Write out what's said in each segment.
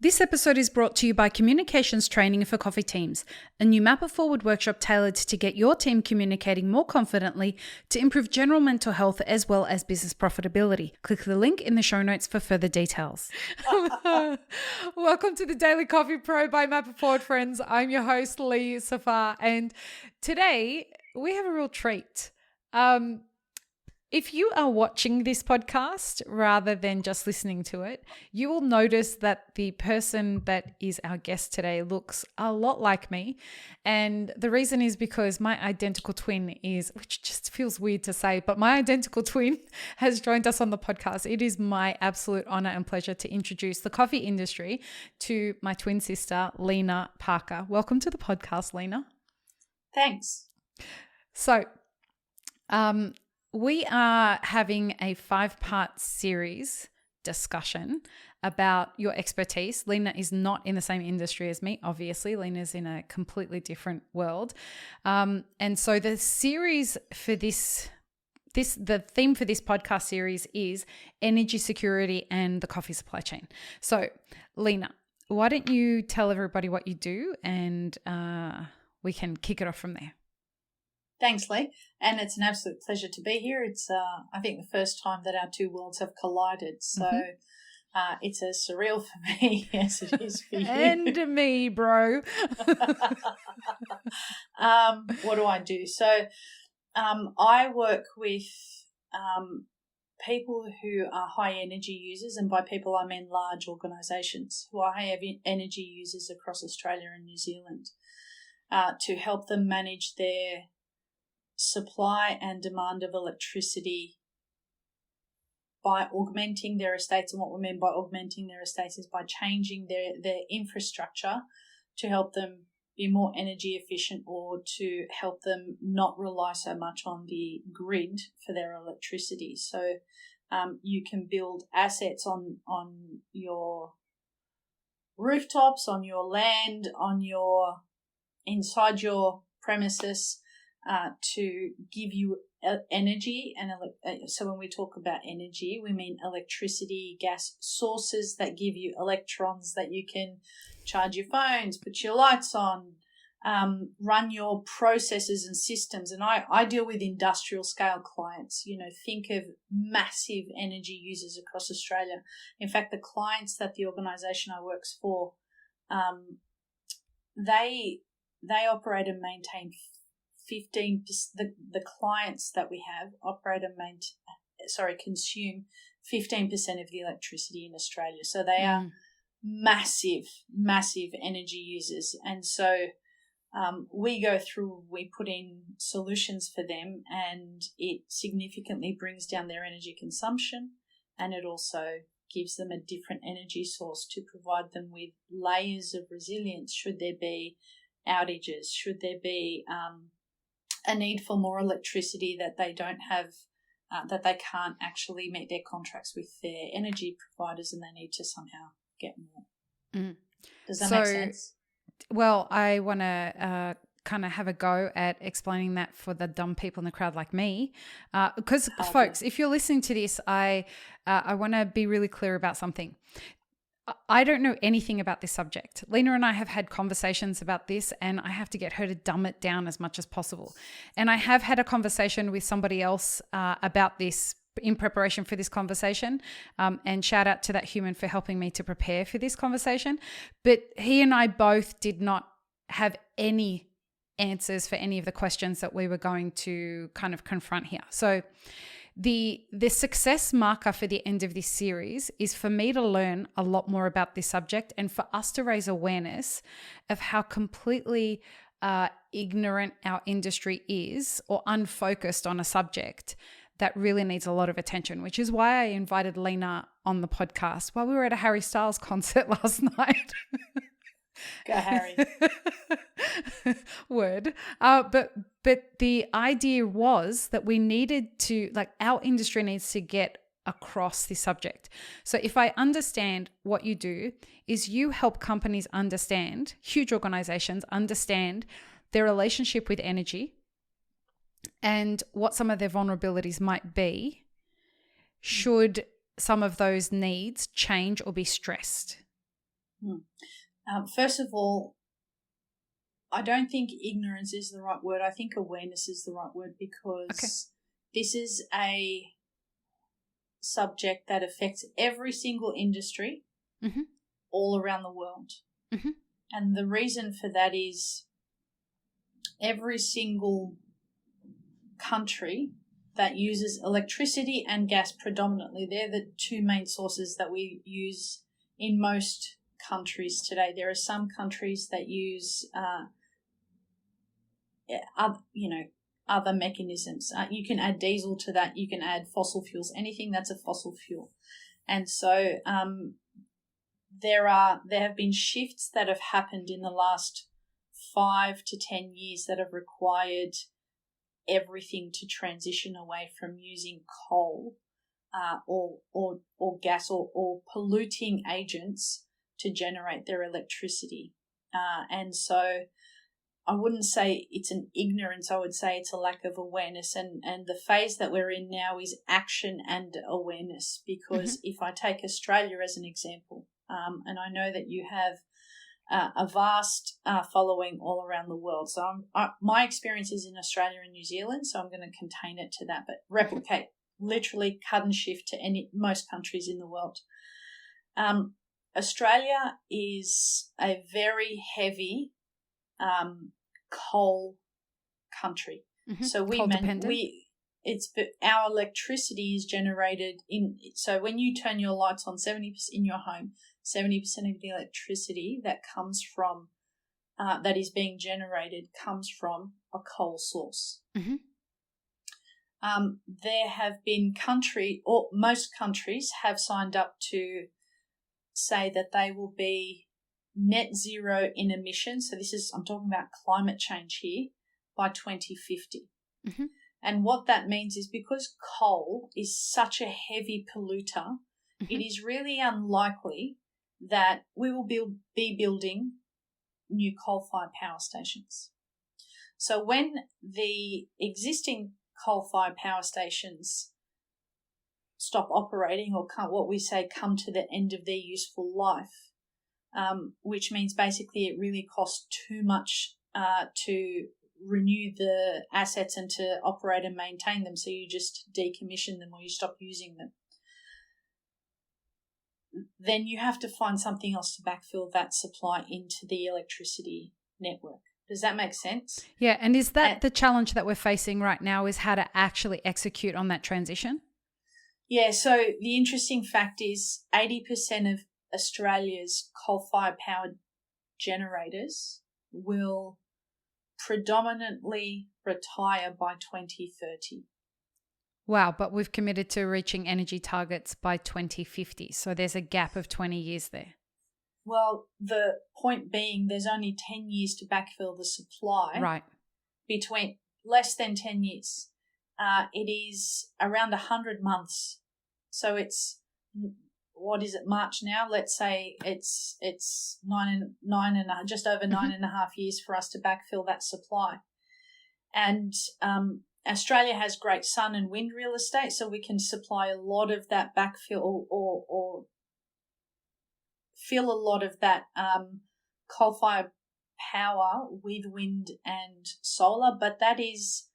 This episode is brought to you by Communications Training for Coffee Teams, a new Map It Forward workshop tailored to get your team communicating more confidently to improve general mental health as well as business profitability. Click the link in the show notes for further details. Welcome to the Daily Coffee Pro by Map It Forward, friends. I'm your host, Lee Safar, and today we have a real treat. If you are watching this podcast rather than just listening to it, you will notice that the person that is our guest today looks a lot like me. And the reason is because my identical twin which just feels weird to say, but my identical twin has joined us on the podcast. It is my absolute honor and pleasure to introduce the coffee industry to my twin sister, Lena Parker. Welcome to the podcast, Lena. Thanks. So, we are having a 5-part series discussion about your expertise. Lena is not in the same industry as me, obviously. Lena's in a completely different world. And so the series for the theme for this podcast series is energy security and the coffee supply chain. So, Lena, why don't you tell everybody what you do and we can kick it off from there. Thanks, Lee. And it's an absolute pleasure to be here. It's, I think, the first time that our two worlds have collided. So it's as surreal for me as it is for you. And me, bro. What do I do? So I work with people who are high energy users, and by people I mean large organisations who are high energy users across Australia and New Zealand, to help them manage their supply and demand of electricity by augmenting their estates. And what we mean by augmenting their estates is by changing their infrastructure to help them be more energy efficient, or to help them not rely so much on the grid for their electricity. So you can build assets on your rooftops, on your land, inside your premises, to give you energy. And so when we talk about energy, we mean electricity, gas sources that give you electrons that you can charge your phones, put your lights on, run your processes and systems. And I deal with industrial scale clients. Think of massive energy users across Australia. In fact, the clients that the organisation I work for, they operate and maintain 15%. The clients that we have consume 15% of the electricity in Australia. So they are massive energy users. And so we put in solutions for them, and it significantly brings down their energy consumption, and it also gives them a different energy source to provide them with layers of resilience should there be outages, should there be a need for more electricity that they don't have, that they can't actually meet their contracts with their energy providers, and they need to somehow get more. Does that make sense? Well, I want to kind of have a go at explaining that for the dumb people in the crowd like me, because folks, if you're listening to this, I want to be really clear about something. I don't know anything about this subject. Lena and I have had conversations about this, and I have to get her to dumb it down as much as possible. And I have had a conversation with somebody else about this in preparation for this conversation, and shout out to that human for helping me to prepare for this conversation. But he and I both did not have any answers for any of the questions that we were going to kind of confront here. So the success marker for the end of this series is for me to learn a lot more about this subject, and for us to raise awareness of how completely ignorant our industry is, or unfocused on a subject that really needs a lot of attention, which is why I invited Lena on the podcast while we were at a Harry Styles concert last night. Go Harry. Word. But the idea was that we needed to, our industry needs to get across this subject. So if I understand what you do is you help companies understand, huge organizations understand their relationship with energy and what some of their vulnerabilities might be should some of those needs change or be stressed. First of all, I don't think ignorance is the right word. I think awareness is the right word, because this is a subject that affects every single industry all around the world. And the reason for that is every single country that uses electricity and gas predominantly, they're the two main sources that we use in most countries today. There are some countries that use other mechanisms. You can add diesel to that. You can add fossil fuels, anything that's a fossil fuel. And so there have been shifts that have happened in the last 5 to 10 years that have required everything to transition away from using coal or gas or polluting agents to generate their electricity. And so I wouldn't say it's an ignorance. I would say it's a lack of awareness. And the phase that we're in now is action and awareness, because if I take Australia as an example, and I know that you have a vast following all around the world. So my experience is in Australia and New Zealand, so I'm going to contain it to that, but replicate, literally cut and shift to most countries in the world. Australia is a very heavy coal country. So our electricity is generated so when you turn your lights on, 70% in your home, 70% of the electricity that comes from that is being generated comes from a coal source. There have been most countries have signed up to say that they will be net zero in emissions. So I'm talking about climate change here, by 2050. And what that means is, because coal is such a heavy polluter, it is really unlikely that we will be building new coal-fired power stations. So when the existing coal-fired power stations stop operating, or what we say come to the end of their useful life, which means basically it really costs too much to renew the assets and to operate and maintain them, so you just decommission them or you stop using them, then you have to find something else to backfill that supply into the electricity network. Does that make sense? Yeah, and is that the challenge that we're facing right now, is how to actually execute on that transition? Yeah, so the interesting fact is 80% of Australia's coal-fired power generators will predominantly retire by 2030. Wow, but we've committed to reaching energy targets by 2050. So there's a gap of 20 years there. Well, the point being, there's only 10 years to backfill the supply. Right. Between less than 10 years. It is around 100 months. So it's, what is it, March now? Let's say it's just over 9.5 years for us to backfill that supply. And Australia has great sun and wind real estate, so we can supply a lot of that backfill or fill a lot of that coal-fired power with wind and solar, but that is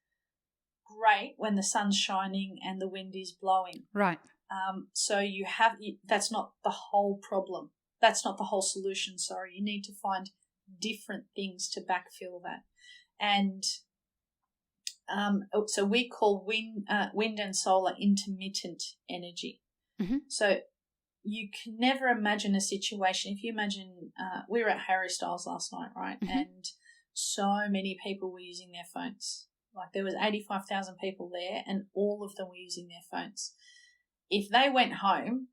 great when the sun's shining and the wind is blowing. Right. So that's not the whole problem. That's not the whole solution, sorry. You need to find different things to backfill that. And so we call wind and solar intermittent energy. So you can never imagine a situation. If you imagine, we were at Harry Styles last night, right? And so many people were using their phones. Like, there was 85,000 people there, and all of them were using their phones. If they went home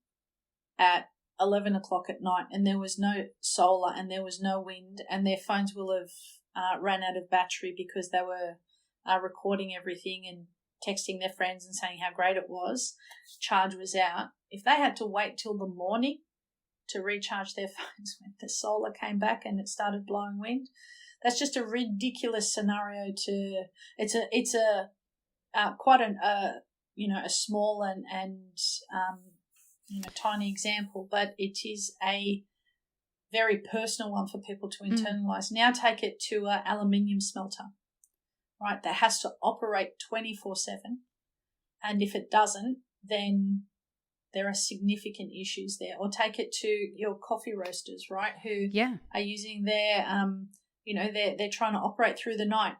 at 11 o'clock at night and there was no solar and there was no wind, and their phones will have ran out of battery because they were recording everything and texting their friends and saying how great it was, charge was out. If they had to wait till the morning to recharge their phones when the solar came back and it started blowing wind, that's just a ridiculous scenario. It's quite a small and tiny example, but it is a very personal one for people to internalize. Now take it to an aluminium smelter, right? That has to operate 24/7. And if it doesn't, then there are significant issues there. Or take it to your coffee roasters, right? Who are using their, they're trying to operate through the night.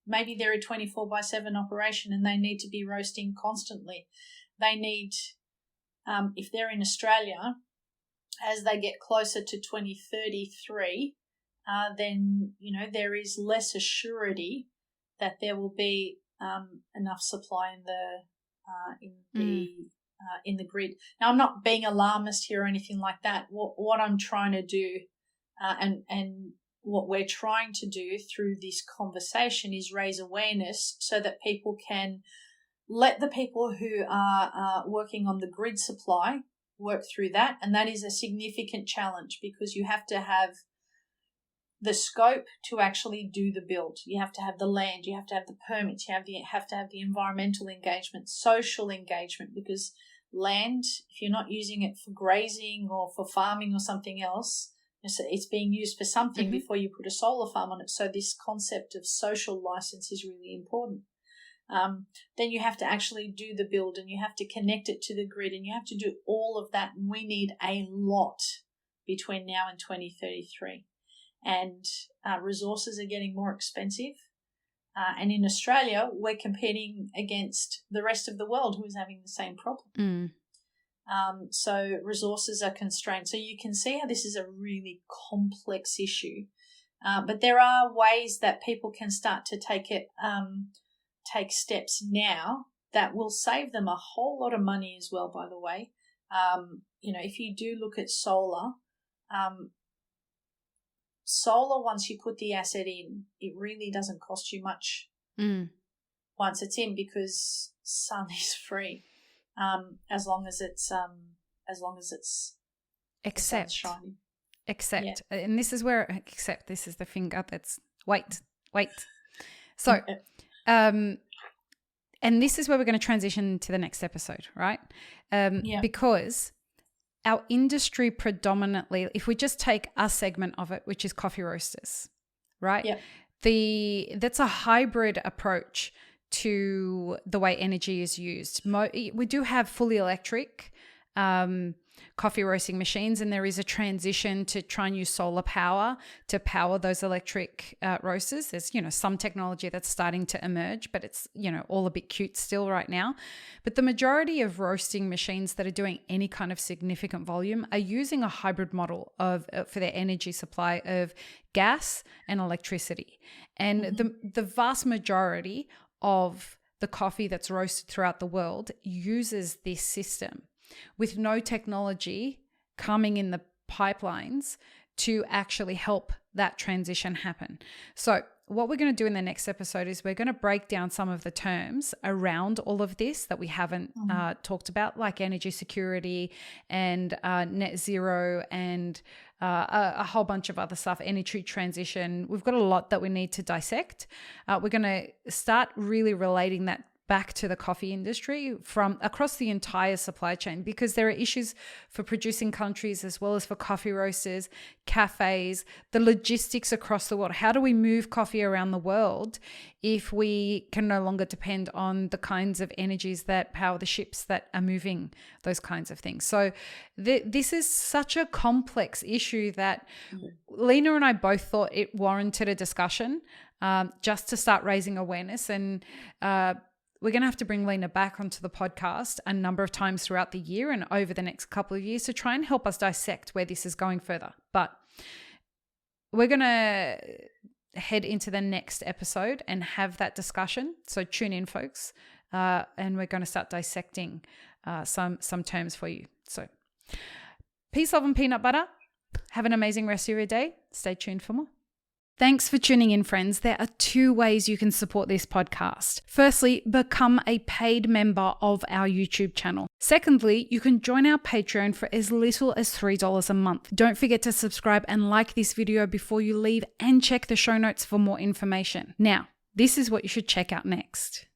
Maybe they're a 24/7 operation and they need to be roasting constantly. They need, if they're in Australia, as they get closer to 2033, then, there is less assurity that there will be enough supply in the grid. Now, I'm not being alarmist here or anything like that. What I'm trying to do and what we're trying to do through this conversation is raise awareness so that people can let the people who are working on the grid supply work through that. And that is a significant challenge because you have to have the scope to actually do the build. You have to have the land, you have to have the permits, you have to have the environmental engagement, social engagement, because land, if you're not using it for grazing or for farming or something else, it's being used for something before you put a solar farm on it. So this concept of social license is really important. Then you have to actually do the build and you have to connect it to the grid and you have to do all of that. And we need a lot between now and 2033. And resources are getting more expensive. And in Australia, we're competing against the rest of the world who is having the same problem. So resources are constrained. So you can see how this is a really complex issue. But there are ways that people can start to take steps now that will save them a whole lot of money as well, by the way. If you do look at solar, once you put the asset in, it really doesn't cost you much once it's in because sun is free, as long as it's shining. Except, and this is where this is the finger that's wait. So, and this is where we're going to transition to the next episode, right? Because our industry predominantly, if we just take a segment of it, which is coffee roasters, right? Yep. That's a hybrid approach to the way energy is used. We do have fully electric coffee roasting machines, and there is a transition to try and use solar power to power those electric roasters. There's, some technology that's starting to emerge, but it's, all a bit cute still right now. But the majority of roasting machines that are doing any kind of significant volume are using a hybrid model for their energy supply of gas and electricity. And the vast majority of the coffee that's roasted throughout the world uses this system, with no technology coming in the pipelines to actually help that transition happen. So what we're going to do in the next episode is we're going to break down some of the terms around all of this that we haven't talked about, like energy security and net zero and a whole bunch of other stuff, energy transition. We've got a lot that we need to dissect. We're going to start really relating that back to the coffee industry from across the entire supply chain, because there are issues for producing countries as well as for coffee roasters, cafes, the logistics across the world. How do we move coffee around the world if we can no longer depend on the kinds of energies that power the ships that are moving those kinds of things? So this is such a complex issue that Lena and I both thought it warranted a discussion just to start raising awareness. And we're going to have to bring Lena back onto the podcast a number of times throughout the year and over the next couple of years to try and help us dissect where this is going further. But we're going to head into the next episode and have that discussion. So tune in, folks, and we're going to start dissecting some terms for you. So peace, love, and peanut butter. Have an amazing rest of your day. Stay tuned for more. Thanks for tuning in, friends. There are 2 ways you can support this podcast. Firstly, become a paid member of our YouTube channel. Secondly, you can join our Patreon for as little as $3 a month. Don't forget to subscribe and like this video before you leave, and check the show notes for more information. Now, this is what you should check out next.